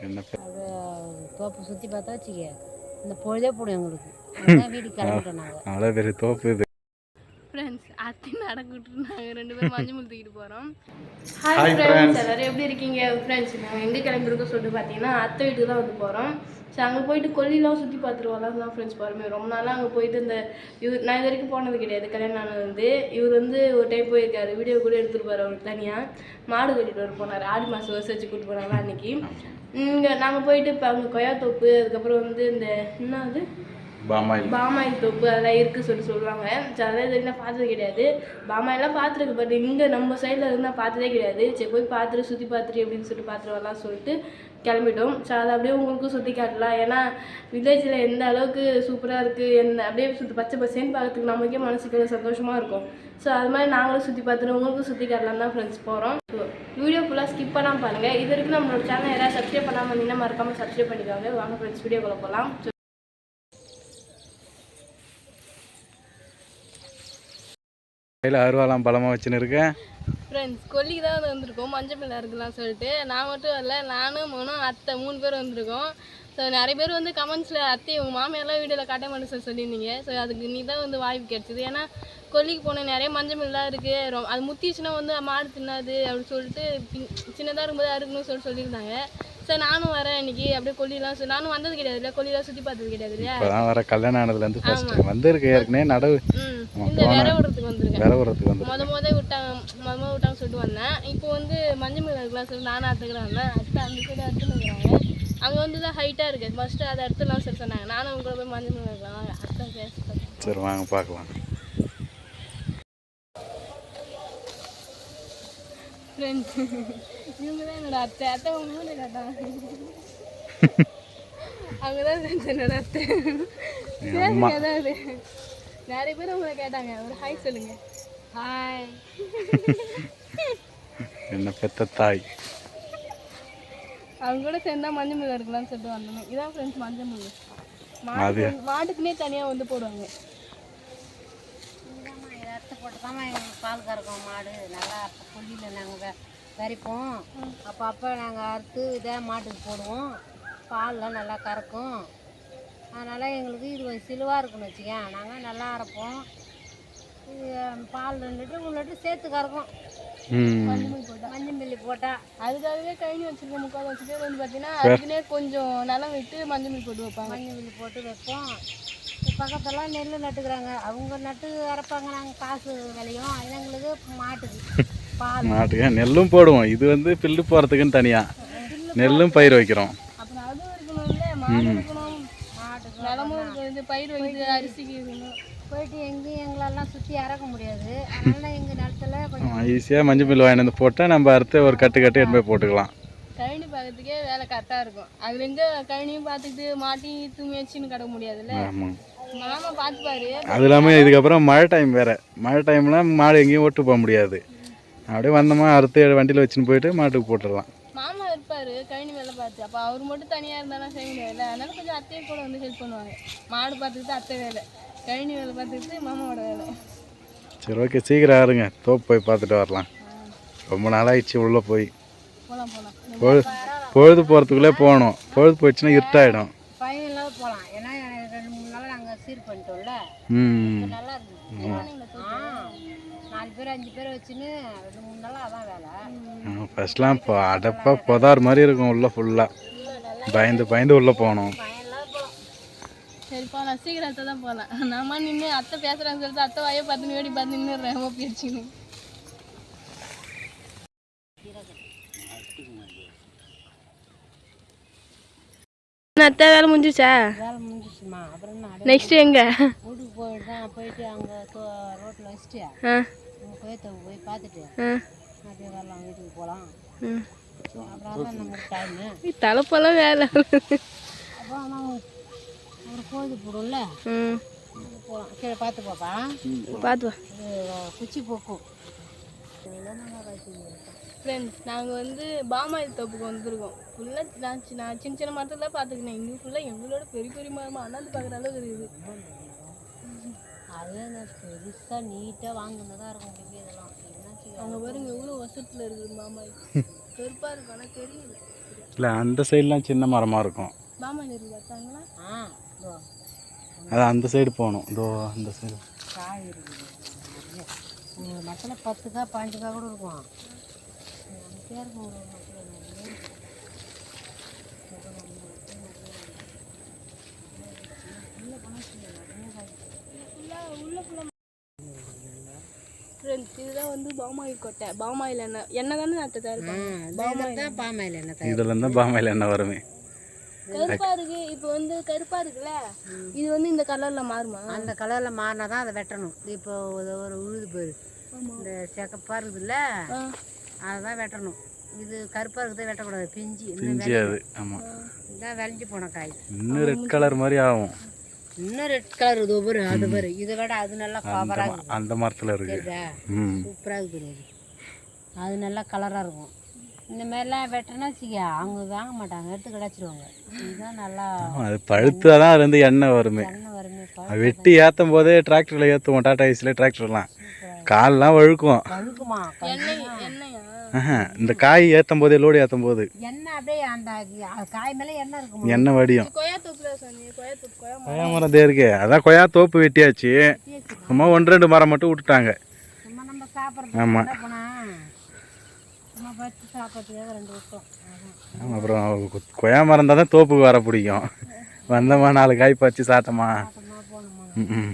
என்ன அது தோப்பு சுற்றி பார்த்தா வச்சுக்க இந்த பொழுதே போடும் எங்களுக்கு. அதுதான் வீட்டுக்கு கிளம்பிட்டோம் நாங்கள். அவ்வளோ பெரிய தோப்பு இது. ஃப்ரெண்ட்ஸ் அத்தை நடக்கிட்டு நாங்கள் 2 பேரும் மஞ்சள் முள் தூக்கிட்டு போகிறோம். Hi hi friends. ஃப்ரெண்ட்ஸ், எல்லோரும் எப்படி இருக்கீங்க? ஃப்ரெண்ட்ஸ் நாங்கள் எங்கே கிளம்பிருக்கோம் சொல்லிட்டு பார்த்தீங்கன்னா அத்தை வீட்டுக்கு தான் வந்து போகிறோம். ஸோ அங்கே போயிட்டு கொல்லிலாம் சுற்றி பார்த்துட்டு வரலாம் தான் ஃப்ரெண்ட்ஸ் போகிறோமே. ரொம்ப நாளாக அங்கே போயிட்டு இந்த நான் இது வரைக்கும் போனது கிடையாது. கல்யாணம் ஆனது வந்து இவர் வந்து ஒரு டைம் போயிருக்காரு, வீடியோ கூட எடுத்துருப்பாரு. அவருக்கு தனியாக மாடு கட்டிட்டு வர போனார். ஆடி மாதம் வருஷம் வச்சு கூப்பிட்டு போனாங்க அன்றைக்கி. இங்கே நாங்கள் போயிட்டு இப்போ அங்கே கொய்யாத்தோப்பு, அதுக்கப்புறம் வந்து இந்த என்னது பாமாயில் தோப்பு அதெல்லாம் இருக்குன்னு சொல்லுவாங்க. ஸோ அதெல்லாம் இது வரைக்கும் நான் பார்த்தது கிடையாது. பாமாயிலாம் பார்த்துருக்கு, பட் இங்கே நம்ம சைடில் இருந்து நான் பார்த்ததே கிடையாது. சரி போய் பார்த்துட்டு சுற்றி பார்த்துட்டு எப்படின்னு சொல்லிட்டு பார்த்துட்டு வரலாம் சொல்லிட்டு கிளம்பிட்டோம். ஸோ அதை அப்படியே உங்களுக்கும் சுற்றி காட்டலாம். ஏன்னா வில்லேஜில் எந்த அளவுக்கு சூப்பராக இருக்குது, அப்படியே சுற்றி பச்சை பசேன்னு பார்க்கறதுக்கு நமக்கே மனசுக்கு சந்தோஷமாக இருக்கும். ஸோ அது மாதிரி நாங்களும் சுற்றி பார்த்துட்டு உங்களுக்கும் சுற்றி காட்டலாம் தான் ஃப்ரெண்ட்ஸ் போகிறோம். ஸோ வீடியோ ஃபுல்லாக ஸ்கிப் பண்ணாமல் பாருங்கள். இது வரைக்கும் நம்மளோட சேனல் யாராவது சப்ஸ்கிரைப் பண்ணாமல் இருந்தீங்கன்னா மறக்காமல் சப்ஸ்கிரைப் பண்ணிக்கோங்க. வாங்க ஃப்ரெண்ட்ஸ் வீடியோக்குள்ள போகலாம். கையில் அருவாலாம் பழமாக வச்சுன்னு இருக்கேன். ஃப்ரெண்ட்ஸ் கொல்லிக்கு தான் வந்திருக்கோம் மஞ்சள் பிள்ளை இருக்குலாம் சொல்லிட்டு. நான் மட்டும் வரல, நானும் மோனும் அத்தை 3 பேர் வந்திருக்கோம். ஸோ நிறைய பேர் வந்து கமெண்ட்ஸில் அத்தை உங்கள் மாமியாரெலாம் வீடியோவில் காட்ட மாட்டேன்னு சொல்லியிருந்தீங்க. ஸோ அதுக்கு நீ தான் வந்து வாய்ப்பு கிடச்சிது. ஏன்னா கொல்லிக்கு போன நிறைய மஞ்சள் மில்லாம் இருக்குது, அது முத்திச்சுன்னா வந்து மாடு தின்னாது அப்படின்னு சொல்லிட்டு சின்னதாக இருக்கும்போது அறுக்கணும்னு சொல்லியிருந்தாங்க. சார் நானும் வரேன் இன்னைக்கு. அப்படியே கொல்லிலாம் நானும் வந்தது கிடையாது இல்லை, கொல்லிலாம் சுற்றி பார்த்தது கிடையாது இல்லையா. இப்போதான் வர கல்யாணம் ஆனதுலேருந்து ஃபர்ஸ்ட் வந்திருக்கு. ஏற்கனவே நடவு இந்த விரவுறதுக்கு வந்திருக்கேன். முத விட்டாங்க சொல்லிட்டு வந்தேன். இப்போ வந்து மஞ்சள் மீன் இருக்கலாம் சொல்லி நானும் அத்துக்கிறேன் வந்தேன். அத்தை அந்த சைடு அறுத்துன்னு இருக்கிறாங்க. அங்கே வந்து தான் ஹைட்டாக இருக்குது, ஃபஸ்ட்டு அதை அறுத்துலாம் சொல்லி சொன்னாங்க. நானும் அவங்க கூட போய் மஞ்சள் மீன் இருக்கலாம் அத்தை பேச. சரி வாங்க பார்க்கலாம். ஃப்ரெண்ட்ஸ் இவங்க தான் என்னோட அத்தை. அத்தை உங்க மூணு கேட்டாங்க, அவங்க தான் ஃப்ரெண்ட்ஸ் என்னோட அத்தை. பேசுங்க ஏதாவது. நிறைய பேர் உங்களை கேட்டாங்க, ஒரு ஹாய் சொல்லுங்க. ஹாய். என்ன பெத்த தாய். அவங்க கூட சேர்ந்தா மஞ்சள் முள் இருக்கலாம்னு சொல்லிட்டு வந்தோம். இதான் ஃப்ரெண்ட்ஸ் மஞ்சள் முள். மாட்டுக்குன்னே தனியாக வந்து போடுவாங்க. போட்டு தான் எங்களுக்கு பால் கறக்கும். மாடு நல்லா கொல்லியில் நாங்கள் கறிப்போம். அப்போ நாங்கள் அறுத்து இதை மாட்டுக்கு போடுவோம். பால்லாம் நல்லா கறக்கும். அதனால் எங்களுக்கு இது சிலுவாக இருக்குன்னு வச்சுக்கேன். நாங்கள் நல்லா அரைப்போம். இது பால் 2 லிட்டர் 3 லிட்டர் சேர்த்து கறக்கும். மஞ்சள் மில்லி போட்டால் அதுக்காகவே கழனி வச்சுருக்கோம். முக்கால் வச்சுட்டு வந்து பார்த்தீங்கன்னா அதுக்குன்னே கொஞ்சம் நிலம் விட்டு மஞ்சள் மில்லி போட்டு வைப்பாங்க. மஞ்சள் மில்லி போட்டு வைப்போம். பக்கத்தெல்லாம் நெல் நட்டுக்கிறாங்க, அவங்க நட்டு அரைப்பாங்க. நாங்கள் காசு விலையும் எங்களுக்கு மாட்டுக்கு நெல்லும் போடுவோம். இது வந்து பில்லு போகிறதுக்குன்னு தனியாக நெல்லும் பயிர் வைக்கிறோம். அப்புறம் அதுவும் இருக்கணும்ல, மாடு இருக்கணும், நிலமும் இருக்குது, பயிர் வைக்கிறது, அரிசிக்கு இருக்கணும். போயிட்டு எங்கேயும் எங்களெல்லாம் சுற்றி இறக்க முடியாது. அதனால் எங்கள் நிலத்துல கொஞ்சம் ஈஸியாக மஞ்சள் மில்லு வாங்கிட்டு வந்து போட்டால் நம்ம அறுத்து ஒரு கட்டு எடுத்து போய் போட்டுக்கலாம். கழனி பார்க்கறதுக்கே வேலை கரெக்டாக இருக்கும். அதில் எங்கே கழனியும் பார்த்துக்கிட்டு மாட்டி தூங்கி வச்சுன்னு கிடக்க முடியாதுல்ல. மாமா பார்த்துப்பாரு. அது இல்லாமல் இதுக்கப்புறம் மழை டைம் வேறு. மழை டைம்லாம் மாடு எங்கேயும் ஓட்டு போக முடியாது. அப்படியே வந்தோமா அறுத்து வண்டியில் வச்சுன்னு போயிட்டு மாட்டுக்கு போட்டுடலாம். மாமா இருப்பார் கழனி வேலை பார்த்து. அப்போ அவர் மட்டும் தனியாக இருந்தாலும் செய்ய முடியாதுல்ல. அதனால கொஞ்சம் அத்தையும் கூட வந்து ஹெல்ப் பண்ணுவாங்க. மாடு பார்த்துக்கிட்டு அத்தை வேலை, கழனி வேலை பார்த்துக்கிட்டு மாமாவோட வேலை. சரி ஓகே, சீக்கிரம் ஆறுங்க, தோப்பு போய் பார்த்துட்டு வரலாம். ரொம்ப நாளாகிடுச்சு உள்ளே போய். பொழுது போகிறதுக்குள்ளே போகணும். பொழுது போயிடுச்சுன்னா இருட்டாயிடும். பையன்லாம் போகலாம். ஏன்னா 2-3 நாள் நாங்கள் சீர் பண்ணிட்டோம்ல. நல்லா இருக்குது. 4 பேர் 5 பேர் வச்சுன்னு 2-3 நாளாக அதான் வேலை. ஃபர்ஸ்ட்லாம் இப்போ அடப்பாக புதார் மாதிரி இருக்கும் உள்ளே ஃபுல்லாக. பயந்து உள்ளே போகணும். சரி போகலாம், சீக்கிரத்தை தான் போகலாம். நாம நின்று அத்தை பேசுகிறான்னு சொல்லிட்டு அத்தை வாயை பார்த்து வேடி பார்த்து நின்றுடுறேன் பேச்சுன்னு. அத்தை வேலை முடிஞ்சிச்சா? வேலை முடிஞ்சிச்சுமா. அப்புறம் நெக்ஸ்ட் எங்க வீட்டுக்கு போயிட்டு தான் போயிட்டு அங்கே ரோட்டில் வச்சுட்டு கோயத்தோப்பு போய் பார்த்துட்டு அப்படியே வரலாம், வீட்டுக்கு போகலாம். அப்புறம் தான் நமக்கு டைமு தலைப்பெல்லாம் வேலை. அப்புறம் நம்ம ஒரு கோழி போடும்ல, போகலாம். கீழே பார்த்து பாப்பா, பார்த்து குச்சி போக்கும். ஃப்ரெண்ட்ஸ் நாங்கள் வந்து பாமாயில் தோப்புக்கு வந்துருக்கோம். ஃபுல்லாக நான் சின்ன சின்ன மரத்தில் பார்த்துக்கினேன். இங்கே ஃபுல்லாக எங்களோட பெரிய பெரிய மரமாக அண்ணாந்து பார்க்குற அளவுக்கு இருக்குது. அதே பெருசாக நீட்டாக வாங்கினதாக இருக்கும். இதெல்லாம் அவங்க பாருங்க எவ்வளோ வருஷத்தில் இருக்குது பாமாயில். கருப்பாக இருக்கும் ஆனால் தெரியல. இல்லை அந்த சைட்லாம் சின்ன மரமாக இருக்கும். பாமாயில் இருக்குது பார்த்தாங்களா? இதோ அதான் அந்த சைடு போகணும். இதோ அந்த சைடு காய் இருக்குது நிறைய. ஒரு மரத்தில் 10 காய் 15 காய் கூட இருக்கும். நமக்கே இருக்கும் ஒரு மரத்தில் நிறைய இருக்கும். ஃப்ரெண்ட்ஸ் இதுதான் வந்து பாமாயில் கொட்டை. பாமாயில் எண்ணெய் தானே அத்தை தயாரிப்பாங்க. பாமாயில் என்ன தயார் இதில் இருந்தால் பாமாயில் எண்ணெய் வருமே. கருப்பா இருக்கு. இப்போ வந்து கருப்பா இருக்குல்ல, இது வந்து இந்த கலர்ல மாறுமா? அந்த கலரில் மாறினா தான் அதை வெட்டணும். இப்போ ஒரு உழுது போயிரு இந்த செக்கப்பாக இருக்குதுல்ல அதை வெட்டணும். இது கருப்பாக இருக்குது வெட்டக்கூடாது. பிஞ்சு பிஞ்சு அது. ஆமாம், இதான் விளைஞ்சி போன காய். இன்னும் ரெட் கலர் மாதிரி ஆகும். இன்னும் ரெட் கலர் இது ஒரு அது பாரு. இதை விட அது நல்லா கவராக இருக்குது. அந்த மரத்தில் இருக்கு. சூப்பராக இருக்குது அது. அது நல்லா கலராக இருக்கும். இந்த மாதிரிலாம் வெட்டினா வச்சுக்க அவங்க வாங்க மாட்டாங்க, எடுத்து கிடச்சிருவாங்க. இதுதான் நல்லா அது பழுத்து தான் இருந்து எண்ணெய் வருமே. எண்ணெய் வருமே. வெட்டி ஏற்றும் போதே டிராக்டரில் ஏற்றுவோம். டாடா ஏசியில் டிராக்டர்லாம் கால்லாம் வழுக்கும். பழுக்குமா எண்ணெயா? இந்த காய் ஏற்றும் போதே லோடு ஏற்றும் போது எண்ணெய் அப்படியே அந்த காய் மேலே எண்ணெய் இருக்கும். எண்ணெய் வடியும். கொய்யா தோப்பு தான் சொன்னீங்க. கொய்யா தோப்பு கொய்யா மரம் தான் இருக்கு. அதான் கொய்யா தோப்பு வெட்டியாச்சு. சும்மா 1-2 மரம் மட்டும் விட்டுட்டாங்க. சும்மா நம்ம சாப்பிட்றது. ஆமாம். சும்மா பறித்து சாப்பிட்றதுக்காக 2 வருஷம். அப்புறம் கொய்யா மரம் தான் தோப்புக்கு வர பிடிக்கும். வந்தோமா 4 காய் பறித்து சாப்பிட்டோமா.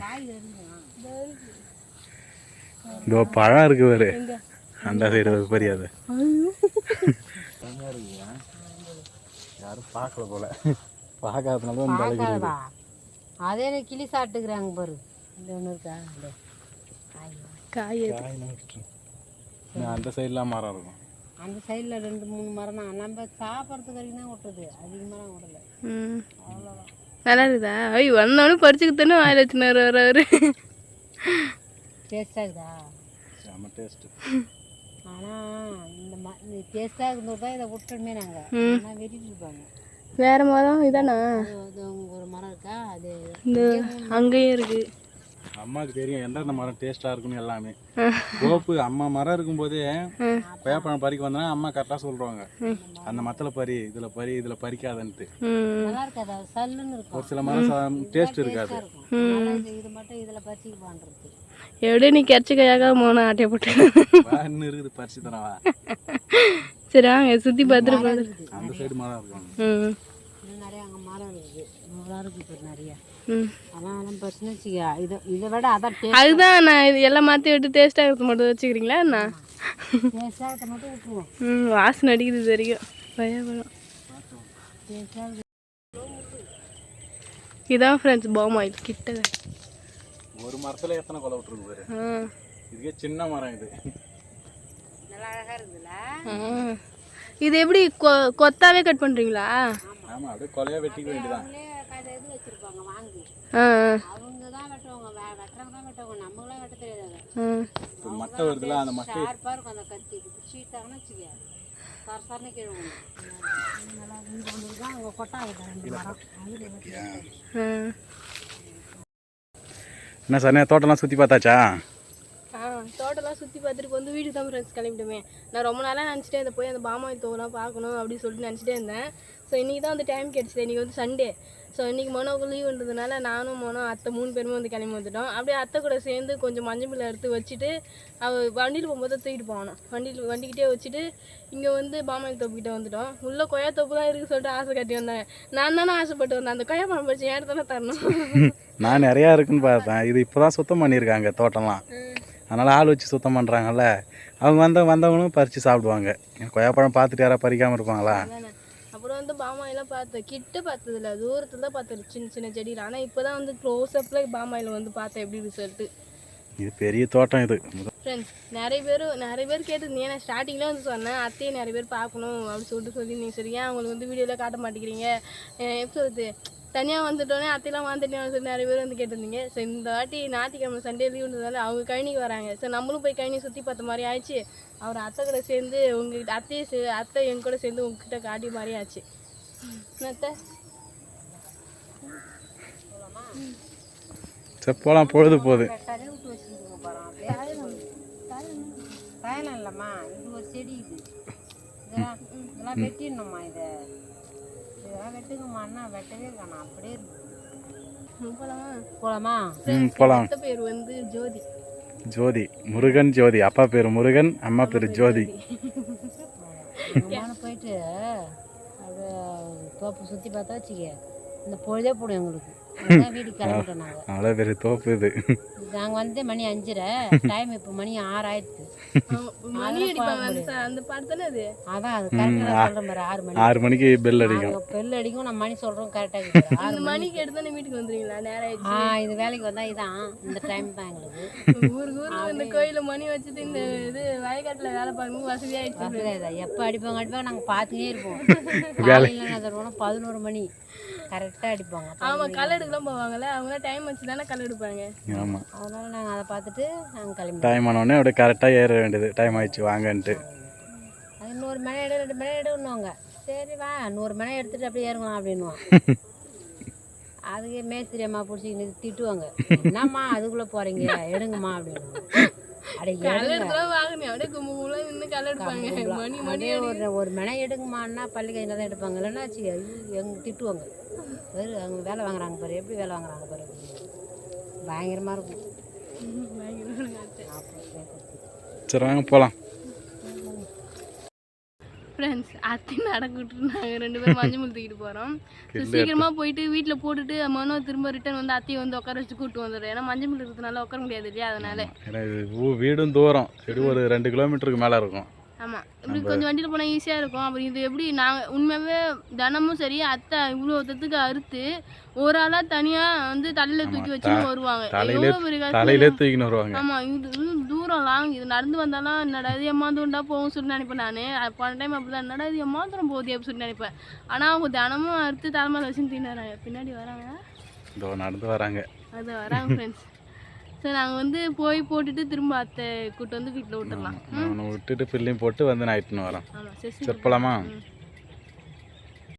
காய் இருக்குமா? இதோ பழம் இருக்கு வேறு அந்த சைடு பெரியாது. யாரும் பார்க்கல போல. பார்க்காதனால அதே கிளி சாப்பிட்டுக்கிறாங்க பாரு. இந்த ஒன்று இருக்கா காய் அந்த சைட்லாம் மரம் இருக்கும். அந்த சைடில் 2-3 மரம் தான். நம்ம சாப்பிட்றதுக்கு வரைக்கும் தான் விட்டுறது, அதிகமாக விடலை. அவ்வளோதான். நல்லா இருக்குதா? ஐய் வந்தோடனே பறிச்சுக்கிட்டே வாயில் வச்சுனாரு வர்றாரு. டேஸ்ட்டாக இருக்குதா? செம்ம டேஸ்ட்டு. ஆனால் இந்த டேஸ்ட்டாக இருந்தது தான் இதை விட்டுமே நாங்கள். ஆனால் வெட்டிட்டு இருப்பாங்க. வேற மரம் இதானா? அது ஒரு மரம் இருக்கா, அது இந்த அங்கேயும் இருக்கு. அம்மாவுக்கு தெரியும் எந்தெந்த மரம் டேஸ்ட்டாக இருக்குன்னு எல்லாமே. தோப்பு அம்மா மரம் இருக்கும்போதே கொய்யாப்பழம் பறிக்க வந்தோன்னா அம்மா கரெக்டாக சொல்லுவாங்க. அந்த மரத்தில் பறி, இதில் பறி, இதில் பறிக்காதன்ட்டு. நல்லா இருக்காது, அது சல்லுன்னு இருக்கும். ஒரு சில மரம் டேஸ்ட் இருக்காது. இது மட்டும் இதில் பறிச்சு பண்ணுறது. எப்படி நீ கரைச்சிக்காயாக மோன ஆட்டையை போட்டு இன்னும் இருக்குது பறிச்சு தரவா? சரி வாங்க சுற்றி பார்த்துட்டு. அந்த சைடு மரம் இருக்கும். இன்னும் நிறைய அங்கே மரம் இருக்குது. நூறாக இருக்குது நிறையா. அதெல்லாம் பிரச்சனை வச்சுக்க. இதை விட அதான் அதுதான் நான் இது எல்லாம் மாற்றி விட்டு டேஸ்ட்டாக இருக்க மட்டும் வச்சுக்கிறீங்களா என்ன? டேஸ்ட்டாக மட்டும் விட்டுருவோம். வாசனை அடிக்குது இது வரைக்கும். பயப்படும். இதான் ஃப்ரெண்ட்ஸ் பாமாயில் கிட்ட. ஒரு மரத்தில் எத்தனை கொலை விட்டுருக்கு பாரு. இதுக்கே சின்ன மரம் இது. நல்லா அழகாக இருக்குதுல்ல. இது எப்படி கொத்தாவே கட் பண்ணுறீங்களா? ஆமாம், அப்படியே கொலையாக வெட்டிக்க வேண்டியதான். இது வச்சுருப்பாங்க வாங்கி. அவங்க தான் வெட்டுவாங்க, வெட்டுறவங்க தான் வெட்டுவாங்க. நம்மளாம் வெட்ட தெரியாது. இப்போ மட்டை வருதுல, அந்த மட்டை ஷார்ப்பாக இருக்கும். அந்த கத்தி பிடிச்சிட்டாங்கன்னு வச்சுக்க சரசரன்னு கீழே நல்லா இது கொண்டு தான் அவங்க கொட்டாங்க 2 மரம். என்ன சார் தோட்டம்லாம் சுற்றி பார்த்தாச்சா? தோட்டம்லாம் சுற்றி பார்த்துட்டு வந்து வீட்டுக்கு தான் ஃப்ரெண்ட்ஸ் கிளம்பிட்டுமே. நான் ரொம்ப நாளாக நினச்சிட்டே இதை போய் அந்த பாமாயில் தோலாம் பார்க்கணும் அப்படின்னு சொல்லிட்டு நினச்சிட்டே இருந்தேன். ஸோ இன்றைக்கி தான் வந்து டைம் கிடச்சிது. இன்றைக்கி வந்து சண்டே. ஸோ இன்றைக்கி மனோவுக்கு லீவுன்றதுனால நானும் மனோ அத்தை 3 பேருமே வந்து கிளம்பி வந்துட்டோம். அப்படியே அத்தை கூட சேர்ந்து கொஞ்சம் மஞ்சள் பிள்ளை எடுத்து வச்சுட்டு அவள் வண்டியில் போகும்போது தூக்கிட்டு போகணும். வண்டிக்கிட்டே வச்சுட்டு இங்கே வந்து பாமாயில் தோப்புக்கிட்ட வந்துட்டோம். உள்ளே கொய்யா தோப்பு தான் இருக்குது சொல்லிட்டு ஆசை கட்டி வந்தாங்க. நான் தானே ஆசைப்பட்டு வந்தேன். அந்த கொய்யா பழம் பறிச்சு ஏன் தானே தரணும். நான் நிறையா இருக்குன்னு பார்த்தேன். இது இப்போ தான் சுத்தம் பண்ணியிருக்காங்க தோட்டம்லாம். அதனால் ஆள் வச்சு சுத்தம் பண்ணுறாங்கல்ல. அவங்க வந்தவங்களும் பறித்து சாப்பிடுவாங்க. கொய்யாப்பழம் பார்த்துட்டு யாராவது பறிக்காமல் இருப்பாங்களா? அப்புறம் வந்து பாமாயிலாம் பார்த்தேன். கிட்ட பார்த்ததில்ல, தூரத்தில் தான் பார்த்தேன் சின்ன சின்ன செடியில். ஆனால் இப்போ தான் வந்து க்ளோஸ்அப்பில் பாமாயில் வந்து பார்த்தேன் எப்படி ரிசல்ட்டு. இது பெரிய தோட்டம் இது. ஃப்ரெண்ட்ஸ் நிறைய பேர் கேட்டுருந்தீங்க. நான் ஸ்டார்டிங்கில் வந்து சொன்னேன் அத்தையை நிறைய பேர் பார்க்கணும் அப்படின்னு சொல்லி நீங்கள் சரி ஏன் அவங்களுக்கு வந்து வீடியோவில் காட்ட மாட்டேங்கிறீங்க, எப்படி சொல்லுது தனியாக வந்துட்டோன்னே அத்தையெல்லாம் வந்துட்டேன்னு சொல்லி நிறைய பேர் வந்து கேட்டிருந்தீங்க. ஸோ இந்த வாட்டி ஞாயிற்றுக்கிழமை சண்டே லீவுன்றதால அவங்க கழனிக்கு வராங்க. ஸோ நம்மளும் போய் கழனி சுற்றி பார்த்த மாதிரி ஆயிடுச்சு. அவர் அத்தை கூட சேர்ந்து உங்ககிட்ட அத்தை எங்க கூட சேர்ந்து உங்ககிட்ட காட்டி மாதிரி ஆச்சு. அத்தை சரி போகலாம், பொழுது போகுது. காயலாம் இல்லைம்மா, இது ஒரு செடி. இது இதெல்லாம் வெட்டிடணும்மா இதெல்லாம் வெட்டுங்கம்மான்னா வெட்டவே காணோம் அப்படியே இருக்கு. போலாமா? போகலாம். அத்தை பேர் வந்து ஜோதி. ஜோதி, முருகன் ஜோதி. அப்பா பேர் முருகன், அம்மா பேர் ஜோதி. போயிட்டு அப்படியே தோப்பு சுற்றி பார்த்தா வச்சுக்க இந்த பொழுதே போடும் எங்களுக்கு. அதான் வீட்டுக்கு கிளம்பிட்டோம் நாங்கள். அவ்வளோ பெரிய தோப்பு இது. நாங்கள் வந்து மணி 5:30, டைம் இப்போ மணி 6 ஆயிடுச்சு. மணி அடிப்பாங்க அந்த படத்துல அது. அதான் அது கரெக்டாக சொல்கிறேன் பாரு, 6 மணி. 6 மணிக்கு பெல் அடிக்கும். பெல் அடிக்கும், நம்ம மணி சொல்கிறோம் கரெக்டாக. 6 மணிக்கு எடுத்தானே வீட்டுக்கு வந்துடுவீங்களா? நேரம் ஆயிடுச்சு. இது வேலைக்கு வந்தால் இதான் இந்த டைம் தான் எங்களுக்கு. ஊருக்கு இந்த கோயிலில் மணி வச்சுட்டு இந்த இது வயக்காட்டில் வேலை பார்க்கும்போது வசதியாகிடுச்சு. எப்போ அடிப்பாங்க நாங்கள் பார்த்துட்டே இருப்போம். காலையில் என்ன தருவோம்னா 11 மணி கரெக்டாக அடிப்பாங்க. ஆமாம், களை எடுக்கலாம் போவாங்கல்ல, அவங்களாம் டைம் வச்சு தானே களை எடுப்பாங்க. ஆமாம், அதனால நாங்கள் அதை பார்த்துட்டு நாங்கள் கிளம்பி டைம் ஆனோடனே அப்படியே கரெக்டாக ஏற வேண்டியது. டைம் ஆயிடுச்சு வாங்கன்ட்டு. அது 100 மணி 2 மணி எடுன்னுவாங்க. சரி வா 100 மணி எடுத்துகிட்டு அப்படியே ஏறுவோம் அப்படின்வான். அதுக்கே மேஸ்திரி அம்மா பிடிச்சி திட்டுவாங்க, என்னம்மா அதுக்குள்ளே போகிறீங்க எடுங்கம்மா அப்படின்னு. ஒரு மனை எடுங்கம்மான்னா பள்ளி கையில் தான் எடுப்பாங்க. இல்லைன்னா எங்க திட்டுவாங்க, அவங்க வேலை வாங்குறாங்க பாரு, எப்படி வேலை வாங்குறாங்க பாரு. பயங்கரமாக இருக்கும். சரி வாங்க போகலாம். ஃப்ரெண்ட்ஸ், அத்தை நடக்கிட்டு நாங்கள் 2 பேரும் மஞ்சள் முள் தூக்கிட்டு போகிறோம். சீக்கிரமாக போயிட்டு வீட்டில் போட்டுட்டு மனோ திரும்ப ரிட்டர்ன் வந்து அத்தையை வந்து உட்கார வச்சு கூப்பிட்டு வந்துடுறோம். ஏன்னா மஞ்சள் முள் இருக்கிறதுனால உட்கார முடியாது இல்லையா, அதனால. ஏன்னா இது வீடும் தூரம், சரி ஒரு 2 கிலோமீட்டருக்கு மேலே இருக்கும். ஆமாம், இப்படி கொஞ்சம் வண்டியில் போனால் ஈஸியாக இருக்கும். அப்புறம் இது எப்படி நாங்கள் உண்மையாகவே தினமும் சரி அத்தை இவ்வளோ தத்துக்கு அறுத்து ஒரு ஆளாக தனியாக வந்து தலையில் தூக்கி வச்சுன்னு வருவாங்க. தலையிலே தூக்கின்னு வருவாங்க. ஆமாம், இது தூரம் லாங். இது நடந்து வந்தாலும் என்னடா இது எம்மாந்தூண்டா போகும் சொல்லி நினைப்பேன். நான் போன டைம் அப்படி தான், என்னடா இது எம்மாந்தூரம் போகுது அப்படின்னு சொல்லி நினைப்பேன். ஆனால் அவங்க தினமும் அறுத்து தலைமையில் வச்சுன்னு தின்னுறாங்க. பின்னாடி வராங்க, இதோ நடந்து வராங்க. அது வராங்க ஃப்ரெண்ட்ஸ். சரி நாங்கள் வந்து போய் போட்டுட்டு திரும்ப அத்தை கூட்டு வந்து வீட்டில் விட்டுடலாம். விட்டுட்டு பில்லையும் போட்டு வந்து நைட்டுன்னு வரோம். ஆமாம், சரி சரி போகலாமா?